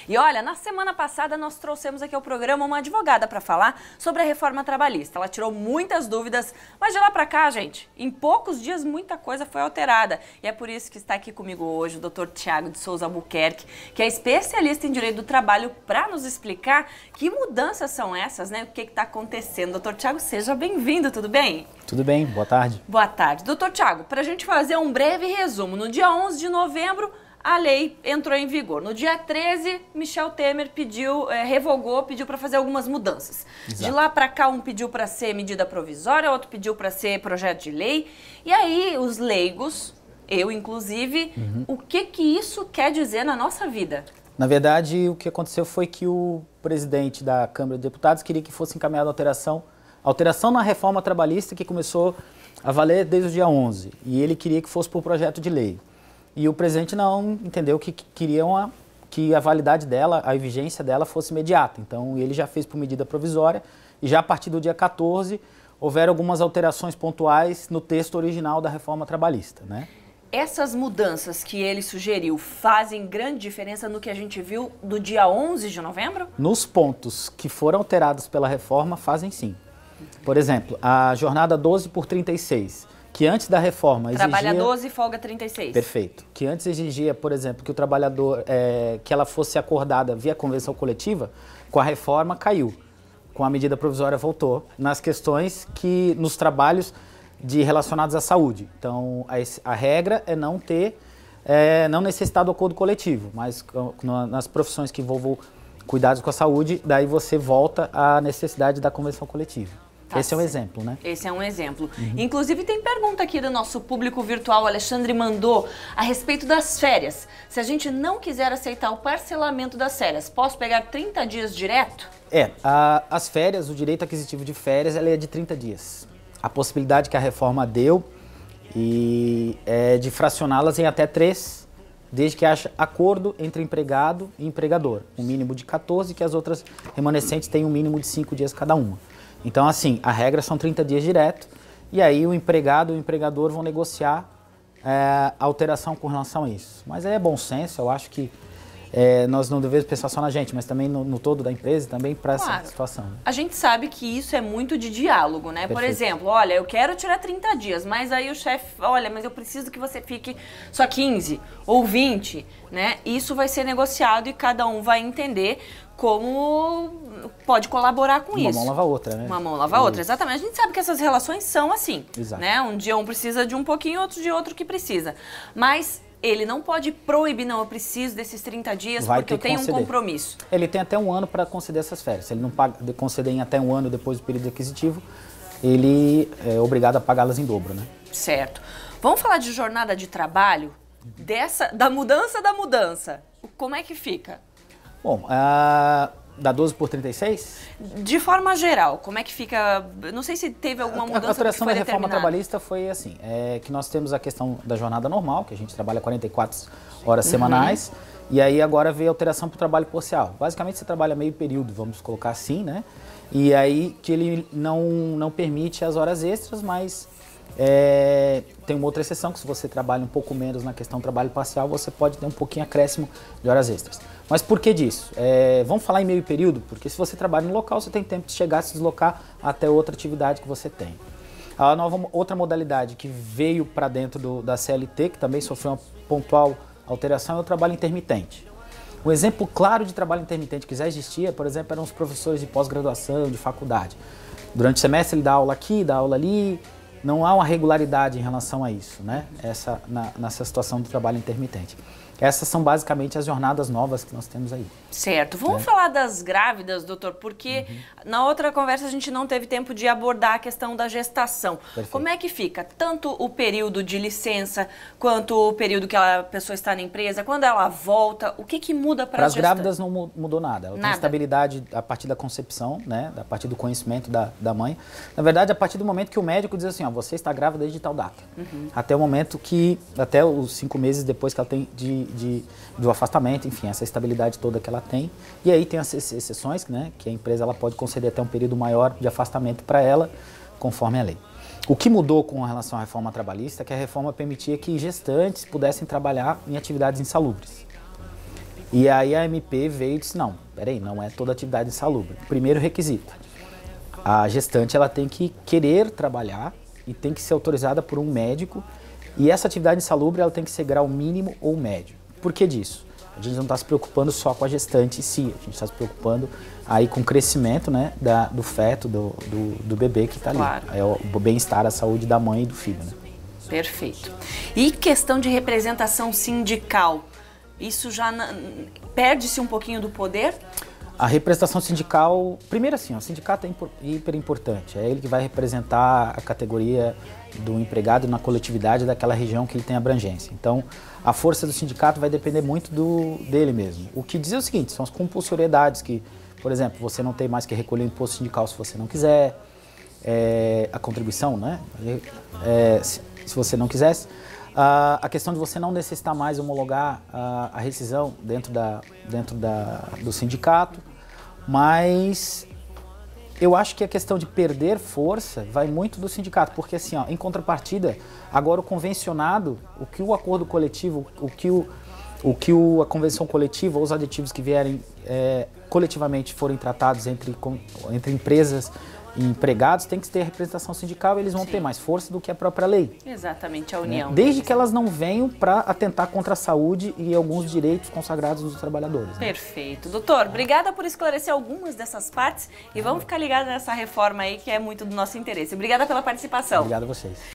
E olha, na semana passada nós trouxemos aqui ao programa uma advogada para falar sobre a reforma trabalhista. Ela tirou muitas dúvidas, mas de lá para cá, gente, em poucos dias muita coisa foi alterada. E é por isso que está aqui comigo hoje o Dr. Thiago de Souza Albuquerque, que é especialista em direito do trabalho, para nos explicar que mudanças são essas, né? O que está acontecendo. Dr. Thiago, seja bem-vindo, tudo bem? Tudo bem, boa tarde. Boa tarde. Dr. Thiago, para a gente fazer um breve resumo, no dia 11 de novembro, a lei entrou em vigor. No dia 13, Michel Temer revogou, pediu para fazer algumas mudanças. Exato. De lá para cá, um pediu para ser medida provisória, outro pediu para ser projeto de lei. E aí, os leigos, eu inclusive, o que isso quer dizer na nossa vida? Na verdade, o que aconteceu foi que o presidente da Câmara de Deputados queria que fosse encaminhada alteração na reforma trabalhista que começou a valer desde o dia 11. E ele queria que fosse por projeto de lei. E o presidente não entendeu que queriam que a validade dela, a vigência dela fosse imediata. Então, ele já fez por medida provisória e já a partir do dia 14 houveram algumas alterações pontuais no texto original da reforma trabalhista, né? Essas mudanças que ele sugeriu fazem grande diferença no que a gente viu do dia 11 de novembro? Nos pontos que foram alterados pela reforma, fazem sim. Por exemplo, a jornada 12 por 36, que antes da reforma exigia... Trabalha 12 e folga 36. Perfeito. Que antes exigia, por exemplo, que o trabalhador, que ela fosse acordada via convenção coletiva, com a reforma caiu. Com a medida provisória voltou nas questões que, nos trabalhos relacionados à saúde. Então, a regra é não necessitar do acordo coletivo, mas nas profissões que envolvam cuidados com a saúde, daí você volta à necessidade da convenção coletiva. Tá, esse é um exemplo, né? Esse é um exemplo. Inclusive, tem pergunta aqui do nosso público virtual, o Alexandre mandou, a respeito das férias. Se a gente não quiser aceitar o parcelamento das férias, posso pegar 30 dias direto? As férias, o direito aquisitivo de férias, ela é de 30 dias. A possibilidade que a reforma deu é de fracioná-las em até 3, desde que haja acordo entre empregado e empregador. Um mínimo de 14, que as outras remanescentes têm um mínimo de 5 dias cada uma. Então, assim, a regra são 30 dias direto, e aí o empregado e o empregador vão negociar a alteração com relação a isso. Mas é bom senso, eu acho que nós não devemos pensar só na gente, mas também no todo da empresa, também para essa situação. A gente sabe que isso é muito de diálogo, né? Perfeito. Por exemplo, olha, eu quero tirar 30 dias, mas aí o chefe, olha, mas eu preciso que você fique só 15 ou 20, né? Isso vai ser negociado e cada um vai entender como pode colaborar com isso. Uma mão lava a outra, né? Uma mão lava a outra, exatamente. A gente sabe que essas relações são assim, exato, né? Um dia um precisa de um pouquinho, outro dia outro que precisa. Mas ele não pode proibir, não, eu preciso desses 30 dias porque eu tenho um compromisso. Ele tem até um ano para conceder essas férias. Se ele não conceder em até um ano depois do período aquisitivo, ele é obrigado a pagá-las em dobro, né? Certo. Vamos falar de jornada de trabalho, da mudança. Como é que fica? Bom, da 12 por 36? De forma geral, como é que fica? Não sei se teve alguma mudança. A alteração da reforma trabalhista foi assim, que nós temos a questão da jornada normal, que a gente trabalha 44 horas semanais, e aí agora veio a alteração para o trabalho parcial. Basicamente você trabalha meio período, vamos colocar assim, né? E aí que ele não permite as horas extras, mas tem uma outra exceção, que se você trabalha um pouco menos na questão do trabalho parcial, você pode ter um pouquinho acréscimo de horas extras. Mas por que disso? Vamos falar em meio período, porque se você trabalha no local, você tem tempo de chegar, se deslocar até outra atividade que você tem. A outra modalidade que veio para dentro da CLT, que também sofreu uma pontual alteração, é o trabalho intermitente. Um exemplo claro de trabalho intermitente que já existia, por exemplo, eram os professores de pós-graduação, de faculdade. Durante o semestre ele dá aula aqui, dá aula ali, não há uma regularidade em relação a isso, né? Nessa situação do trabalho intermitente. Essas são basicamente as jornadas novas que nós temos aí. Certo. Vamos falar das grávidas, doutor, porque na outra conversa a gente não teve tempo de abordar a questão da gestação. Perfeito. Como é que fica tanto o período de licença, quanto o período que a pessoa está na empresa, quando ela volta, o que muda para as grávidas? Não mudou nada. Ela tem estabilidade a partir da concepção, né? A partir do conhecimento da mãe. Na verdade, a partir do momento que o médico diz assim, ó, você está grávida desde tal data. Até o momento até os 5 meses depois que ela tem do afastamento, enfim, essa estabilidade toda que ela tem. E aí tem as exceções, né, que a empresa ela pode conceder até um período maior de afastamento para ela, conforme a lei. O que mudou com relação à reforma trabalhista é que a reforma permitia que gestantes pudessem trabalhar em atividades insalubres. E aí a MP veio e disse, não, peraí, não é toda atividade insalubre. Primeiro requisito, a gestante ela tem que querer trabalhar e tem que ser autorizada por um médico, e essa atividade insalubre ela tem que ser grau mínimo ou médio. Por que disso? A gente não está se preocupando só com a gestante em si, a gente está se preocupando aí com o crescimento, né, do feto, do bebê que está ali. Claro. É o bem-estar, a saúde da mãe e do filho, né? Perfeito. E questão de representação sindical, isso já perde-se um pouquinho do poder? A representação sindical, primeiro assim, o sindicato é hiper importante, é ele que vai representar a categoria do empregado na coletividade daquela região que ele tem abrangência. Então, a força do sindicato vai depender muito dele mesmo. O que diz é o seguinte, são as compulsoriedades que, por exemplo, você não tem mais que recolher o imposto sindical se você não quiser, a contribuição, né? Se você não quisesse. A questão de você não necessitar mais homologar a rescisão dentro do sindicato, mas eu acho que a questão de perder força vai muito do sindicato, porque assim, ó, em contrapartida, agora o convencionado, o que o acordo coletivo, o que a convenção coletiva, os aditivos que vierem coletivamente forem tratados entre empresas e empregados, tem que ter representação sindical, eles vão ter mais força do que a própria lei. Exatamente, a união. Né? Desde que elas não venham para atentar contra a saúde e alguns direitos consagrados dos trabalhadores. Né? Perfeito. Doutor, obrigada por esclarecer algumas dessas partes e vamos ficar ligados nessa reforma aí que é muito do nosso interesse. Obrigada pela participação. Obrigado a vocês.